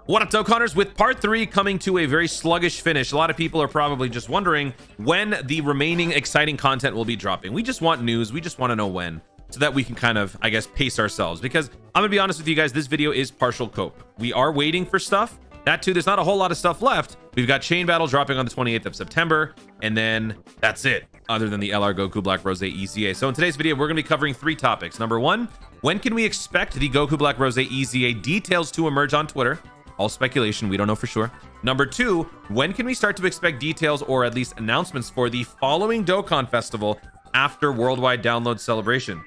What up, Dokkaners? With part 3 coming to a very sluggish finish, a lot of people are probably just wondering when the remaining exciting content will be dropping. We just want news. We just want to know when, so that we can kind of, I guess, pace ourselves. Because I'm gonna be honest with you guys, this video is partial cope. We are waiting for stuff. That too, there's not a whole lot of stuff left. We've got Chain Battle dropping on the 28th of September, and then that's it, other than the LR Goku Black Rose EZA. So in today's video, we're gonna be covering 3 topics. Number 1, when can we expect the Goku Black Rose EZA details to emerge on Twitter? All speculation, we don't know for sure. Number 2, when can we start to expect details or at least announcements for the following Dokkan Festival after Worldwide Download Celebration?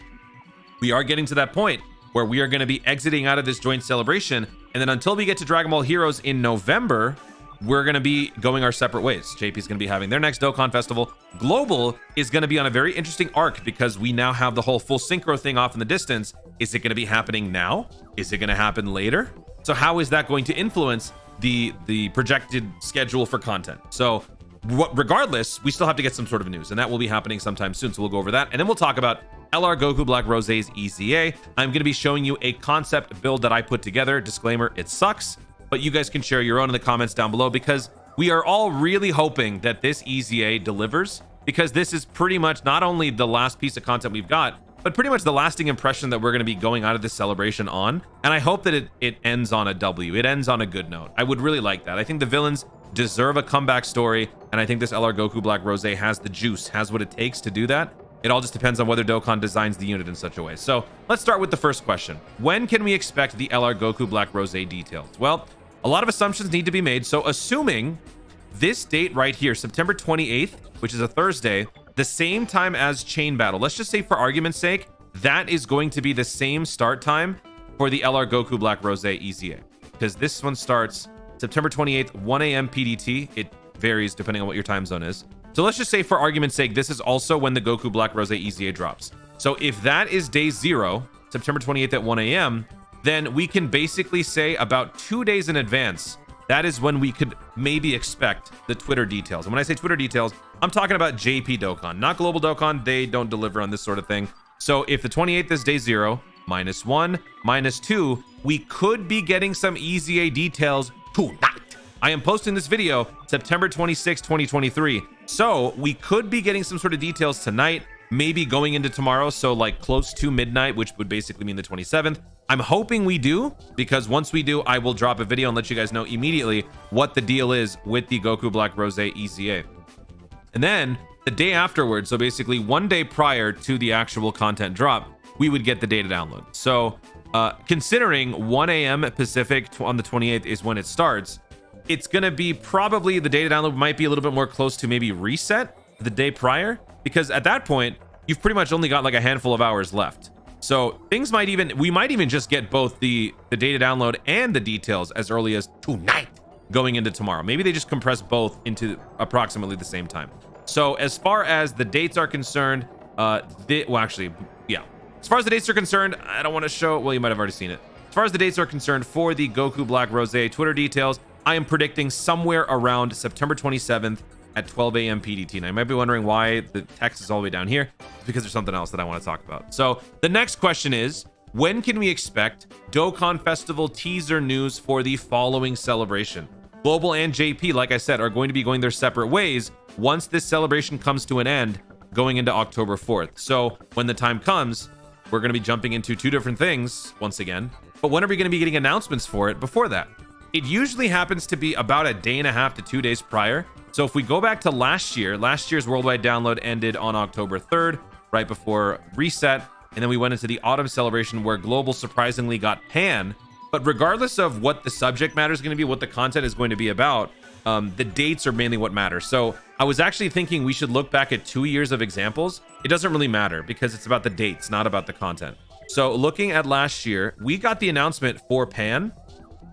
We are getting to that point where we are going to be exiting out of this joint celebration, and then until we get to Dragon Ball Heroes in November, we're going to be going our separate ways. JP is going to be having their next Dokkan Festival. Global is going to be on a very interesting arc because we now have the whole full synchro thing off in the distance. Is it going to be happening now? Is it going to happen later? So how is that going to influence the projected schedule for content? So regardless, we still have to get some sort of news, and that will be happening sometime soon. So we'll go over that, and then we'll talk about LR Goku Black Rose EZA. I'm going to be showing you a concept build that I put together. Disclaimer, it sucks, but you guys can share your own in the comments down below, because we are all really hoping that this EZA delivers, because this is pretty much not only the last piece of content we've got, but pretty much the lasting impression that we're going to be going out of this celebration on. And I hope that it ends on a W. It ends on a good note. I would really like that. I think the villains deserve a comeback story, and I think this LR Goku Black Rose has the juice, has what it takes to do that. It all just depends on whether Dokkan designs the unit in such a way. So let's start with the first question. When can we expect the LR Goku Black Rose details? Well, a lot of assumptions need to be made. So assuming this date right here, September 28th, which is a Thursday, the same time as Chain Battle, let's just say for argument's sake, that is going to be the same start time for the LR Goku Black Rose EZA, because this one starts September 28th, 1 a.m. PDT. It varies depending on what your time zone is. So let's just say for argument's sake, this is also when the Goku Black Rose EZA drops. So if that is day 0, September 28th at 1 a.m., then we can basically say about 2 days in advance, that is when we could maybe expect the Twitter details. And when I say Twitter details, I'm talking about JP Dokkan, not Global Dokkan. They don't deliver on this sort of thing. So if the 28th is day 0, -1, -2, we could be getting some EZA details tonight. I am posting this video September 26, 2023. So we could be getting some sort of details tonight, maybe going into tomorrow. So like close to midnight, which would basically mean the 27th. I'm hoping we do, because once we do, I will drop a video and let you guys know immediately what the deal is with the Goku Black Rose EZA. And then the day afterwards, so basically 1 day prior to the actual content drop, we would get the data download. So considering 1 a.m. Pacific on the 28th is when it starts, it's going to be probably the data download might be a little bit more close to maybe reset the day prior, because at that point, you've pretty much only got like a handful of hours left. So things might even, we might even just get both the data download and the details as early as tonight going into tomorrow. Maybe they just compress both into approximately the same time. So as far as the dates are concerned, well, actually, yeah. As far as the dates are concerned, I don't want to show, well, you might have already seen it. As far as the dates are concerned for the Goku Black Rose Twitter details, I am predicting somewhere around September 27th at 12 a.m. PDT. Now, you might be wondering why the text is all the way down here. It's because there's something else that I want to talk about. So the next question is, when can we expect Dokkan Festival teaser news for the following celebration? Global and JP, like I said, are going to be going their separate ways once this celebration comes to an end, going into October 4th. So when the time comes, we're going to be jumping into 2 different things once again. But when are we going to be getting announcements for it before that? It usually happens to be about a day and a half to 2 days prior. So if we go back to last year's worldwide download ended on October 3rd, right before reset. And then we went into the autumn celebration where Global surprisingly got Pan. But regardless of what the subject matter is going to be, what the content is going to be about, the dates are mainly what matter. So I was actually thinking we should look back at 2 years of examples. It doesn't really matter because it's about the dates, not about the content. So looking at last year, we got the announcement for Pan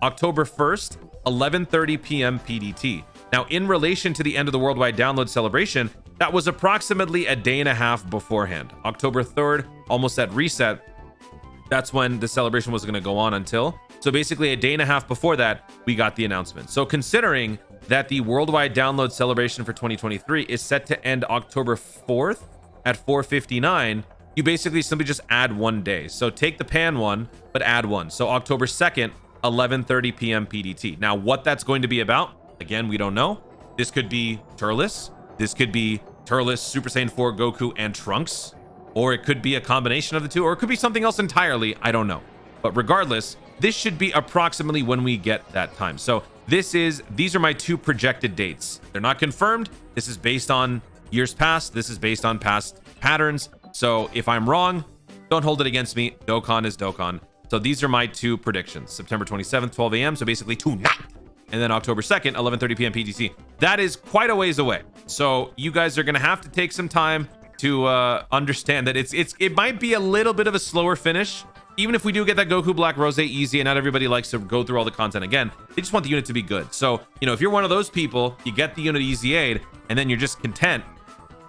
October 1st, 11:30 p.m. PDT. Now, in relation to the end of the worldwide download celebration, that was approximately a day and a half beforehand. October 3rd, almost at reset, that's when the celebration was going to go on until. So basically a day and a half before that, we got the announcement. So considering that the worldwide download celebration for 2023 is set to end October 4th at 4:59, you basically simply just add 1 day. So take the Pan one, but add 1. So October 2nd, 11:30 p.m. PDT. Now, what that's going to be about, again, we don't know. This could be Turles. This could be Turles, Super Saiyan 4, Goku, and Trunks. Or it could be a combination of the two, or it could be something else entirely. I don't know. But regardless, this should be approximately when we get that time. So these are my 2 projected dates. They're not confirmed. This is based on years past. This is based on past patterns. So if I'm wrong, don't hold it against me. Dokkan is Dokkan. So these are my 2 predictions. September 27th, 12 a.m. So basically tonight. And then October 2nd, 11:30 p.m. PTC. That is quite a ways away. So you guys are going to have to take some time to understand that it might be a little bit of a slower finish. Even if we do get that Goku Black Rose EZA, and not everybody likes to go through all the content again, they just want the unit to be good. So, you know, if you're one of those people, you get the unit EZA'd, and then you're just content.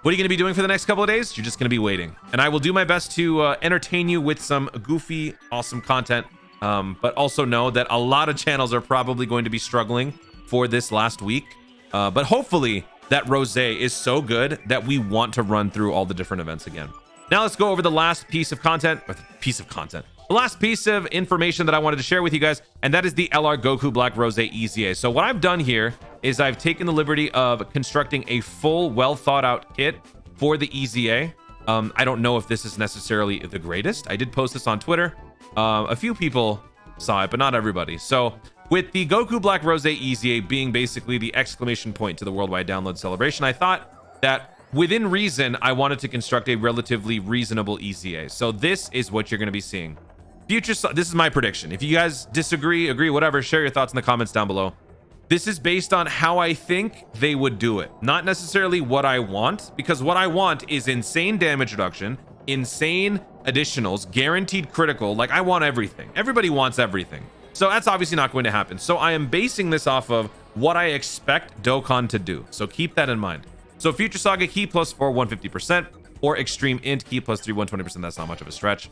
What are you going to be doing for the next couple of days? You're just going to be waiting. And I will do my best to entertain you with some goofy, awesome content. But also know that a lot of channels are probably going to be struggling for this last week. But hopefully that Rose is so good that we want to run through all the different events again. Now let's go over the last piece of content, the last piece of information that I wanted to share with you guys, and that is the LR Goku Black Rose EZA. So what I've done here is I've taken the liberty of constructing a full, well thought out kit for the EZA. I don't know if this is necessarily the greatest. I did post this on Twitter. A few people saw it, but not everybody. So with the Goku Black Rose EZA being basically the exclamation point to the worldwide download celebration, I thought that within reason, I wanted to construct a relatively reasonable EZA. So this is what you're going to be seeing. This is my prediction. If you guys disagree, agree, whatever, share your thoughts in the comments down below. This is based on how I think they would do it, not necessarily what I want, because what I want is insane damage reduction, insane additionals, guaranteed critical. Like, I want everything. Everybody wants everything. So that's obviously not going to happen. So I am basing this off of what I expect Dokkan to do. So keep that in mind. So Future Saga key +4, 150%, or Extreme Int key +3, 120%. That's not much of a stretch.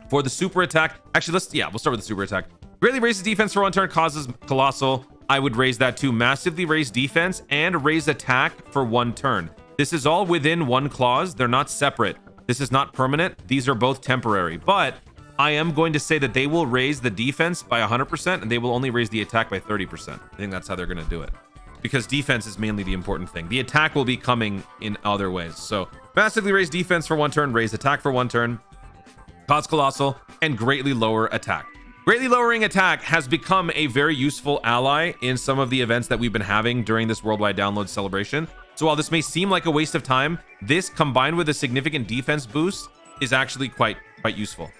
For the super attack, actually, we'll start with the super attack. Greatly raises defense for 1 turn, causes colossal. I would raise that to massively raise defense and raise attack for 1 turn. This is all within 1 clause. They're not separate. This is not permanent. These are both temporary, but I am going to say that they will raise the defense by 100% and they will only raise the attack by 30%. I think that's how they're going to do it, because defense is mainly the important thing. The attack will be coming in other ways. So massively raise defense for 1 turn, raise attack for 1 turn, cause colossal, and greatly lower attack. Greatly lowering attack has become a very useful ally in some of the events that we've been having during this worldwide download celebration. So while this may seem like a waste of time, this combined with a significant defense boost is actually quite useful.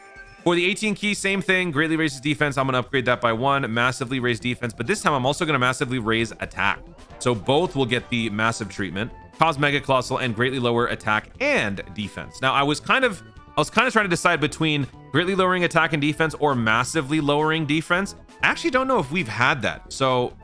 For the 18 key, same thing, greatly raises defense. I'm going to upgrade that by 1, massively raise defense, but this time I'm also going to massively raise attack. So both will get the massive treatment, cause mega colossal, and greatly lower attack and defense. Now I was kind of trying to decide between greatly lowering attack and defense or massively lowering defense. I actually don't know if we've had that. So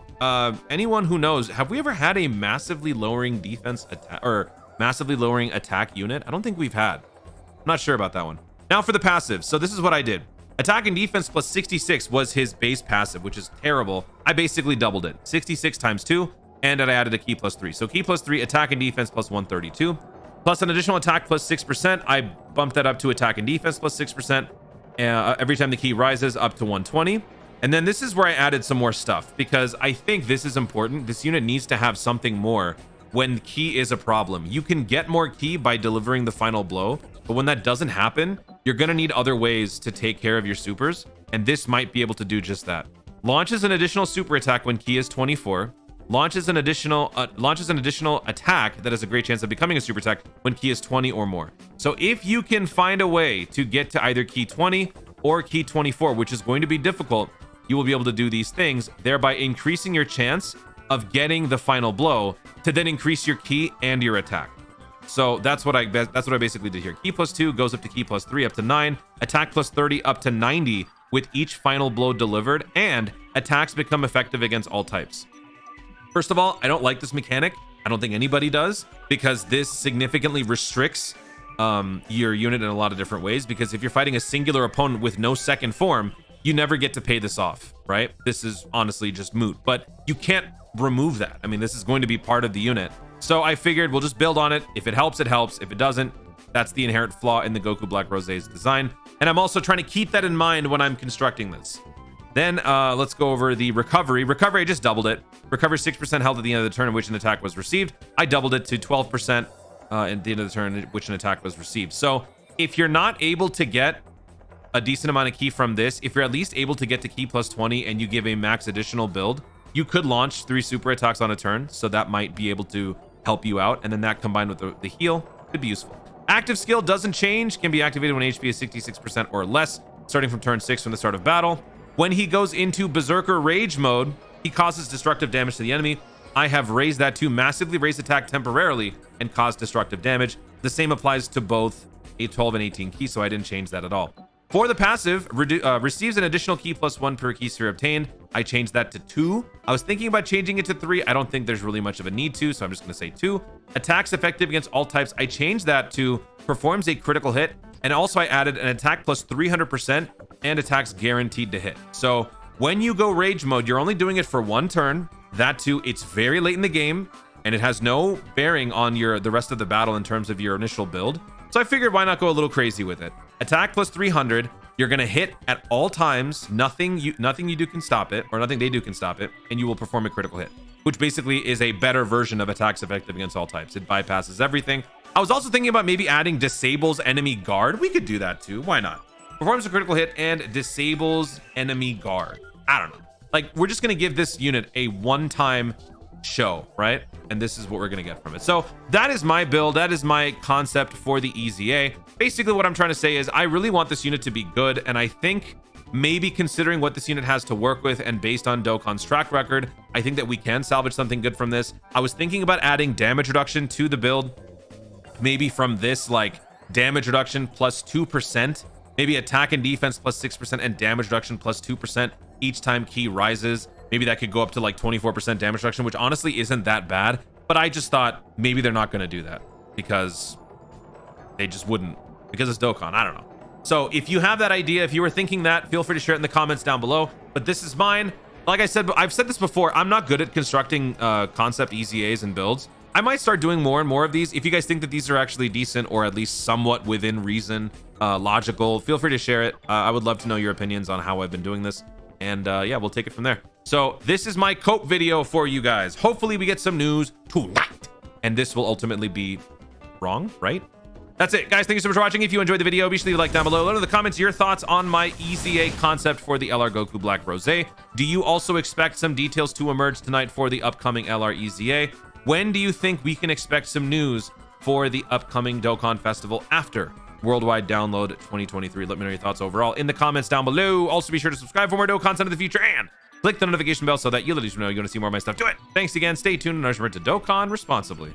anyone who knows, have we ever had a massively lowering defense attack or massively lowering attack unit? I don't think we've had. I'm not sure about that one. Now for the passive. So this is what I did. Attack and defense plus 66 was his base passive, which is terrible. I basically doubled it. 66 times 2, and I added a key +3. So key +3, attack and defense plus 132. Plus an additional attack plus 6%. I bumped that up to attack and defense plus 6%. Every time the key rises up to 120. And then this is where I added some more stuff, because I think this is important. This unit needs to have something more when key is a problem. You can get more key by delivering the final blow, but when that doesn't happen, you're going to need other ways to take care of your supers, and this might be able to do just that. Launches an additional super attack when key is 24. Launches an additional attack that has a great chance of becoming a super attack when key is 20 or more. So if you can find a way to get to either key 20 or key 24, which is going to be difficult, you will be able to do these things, thereby increasing your chance of getting the final blow to then increase your key and your attack. So that's what I basically did here. Key +2 goes up to key +3 up to 9, attack +30 up to 90 with each final blow delivered, and attacks become effective against all types. First of all, I don't like this mechanic. I don't think anybody does, because this significantly restricts your unit in a lot of different ways, because if you're fighting a singular opponent with no second form, you never get to pay this off, right? This is honestly just moot, but you can't remove that. I mean, this is going to be part of the unit. So I figured we'll just build on it. If it helps, it helps. If it doesn't, that's the inherent flaw in the Goku Black Rose's design. And I'm also trying to keep that in mind when I'm constructing this. Then let's go over the recovery. Recovery, I just doubled it. Recover 6% health at the end of the turn in which an attack was received. I doubled it to 12% at the end of the turn in which an attack was received. So if you're not able to get a decent amount of key from this, if you're at least able to get to key plus 20 and you give a max additional build, you could launch 3 super attacks on a turn. So that might be able to help you out. And then that combined with the heal could be useful. Active skill doesn't change, can be activated when HP is 66% or less, starting from turn 6 from the start of battle. When he goes into Berserker Rage mode, he causes destructive damage to the enemy. I have raised that to massively raise attack temporarily and cause destructive damage. The same applies to both a 12 and 18 key, so I didn't change that at all. For the passive, receives an additional key plus 1 per key sphere obtained. I changed that to 2. I was thinking about changing it to 3. I don't think there's really much of a need to, so I'm just going to say 2. Attacks effective against all types. I changed that to performs a critical hit. And also I added an attack plus 300% and attacks guaranteed to hit. So when you go rage mode, you're only doing it for 1 turn. That too, it's very late in the game and it has no bearing on the rest of the battle in terms of your initial build. So I figured why not go a little crazy with it. Attack plus 300. You're going to hit at all times. Nothing you do can stop it, or nothing they do can stop it, and you will perform a critical hit, which basically is a better version of attacks effective against all types. It bypasses everything. I was also thinking about maybe adding disables enemy guard. We could do that too. Why not? Performs a critical hit and disables enemy guard. I don't know. Like, we're just going to give this unit a one-time show, right? And this is what we're going to get from it. So that is my build. That is my concept for the EZA. Basically, what I'm trying to say is I really want this unit to be good. And I think maybe considering what this unit has to work with and based on Dokkan's track record, I think that we can salvage something good from this. I was thinking about adding damage reduction to the build. Maybe from this, like damage reduction plus 2%, maybe attack and defense plus 6% and damage reduction plus 2% each time key rises. Maybe that could go up to like 24% damage reduction, which honestly isn't that bad. But I just thought maybe they're not going to do that because they just wouldn't, because it's Dokkan. I don't know. So if you have that idea, if you were thinking that, feel free to share it in the comments down below. But this is mine. Like I said, I've said this before, I'm not good at constructing concept EZAs and builds. I might start doing more and more of these. If you guys think that these are actually decent or at least somewhat within reason, logical, feel free to share it. I would love to know your opinions on how I've been doing this. And yeah, we'll take it from there. So this is my cope video for you guys. Hopefully we get some news tonight. And this will ultimately be wrong, right? That's it, guys. Thank you so much for watching. If you enjoyed the video, be sure to leave a like down below. Let me know in the comments your thoughts on my EZA concept for the LR Goku Black Rose. Do you also expect some details to emerge tonight for the upcoming LR EZA? When do you think we can expect some news for the upcoming Dokkan Festival after Worldwide Download 2023? Let me know your thoughts overall in the comments down below. Also, be sure to subscribe for more Dokkan content in the future and click the notification bell so that you'll at least know you want to see more of my stuff. Do it. Thanks again. Stay tuned and remember to Dokkan responsibly.